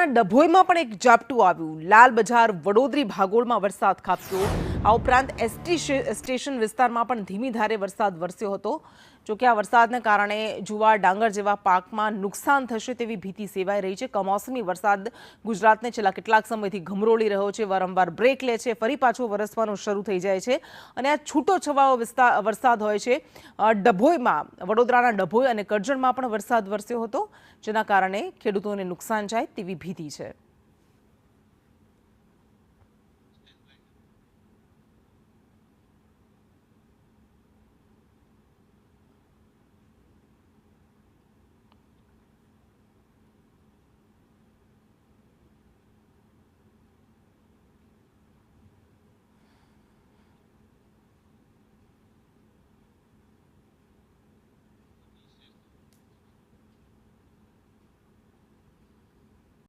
વડોદરાના ડભોઈમાં પણ એક ઝાપટું આવ્યું. લાલ બજાર વડોદરી ભાગોળમાં વરસાદ ખાબક્યો. આ ઉપરાંત એસટી સ્ટેશન વિસ્તારમાં પણ ધીમી ધારે વરસાદ વરસ્યો હતો. જોકે આ વરસાદને કારણે જુવાર ડાંગર જેવા પાકમાં નુકસાન થશે તેવી ભીતિ સેવાઈ રહી છે. કમોસમી વરસાદ ગુજરાતને છેલ્લા કેટલાક સમયથી ઘમરોળી રહ્યો છે. વારંવાર બ્રેક લે છે, ફરી પાછો વરસવાનો શરૂ થઈ જાય છે અને આ છૂટો છવાયો વરસાદ હોય છે. ડભોઈમાં, વડોદરાના ડભોઈ અને કરજણમાં પણ વરસાદ વરસ્યો હતો, જેના કારણે ખેડૂતોને નુકસાન જાય તેવી ભીતિ છે.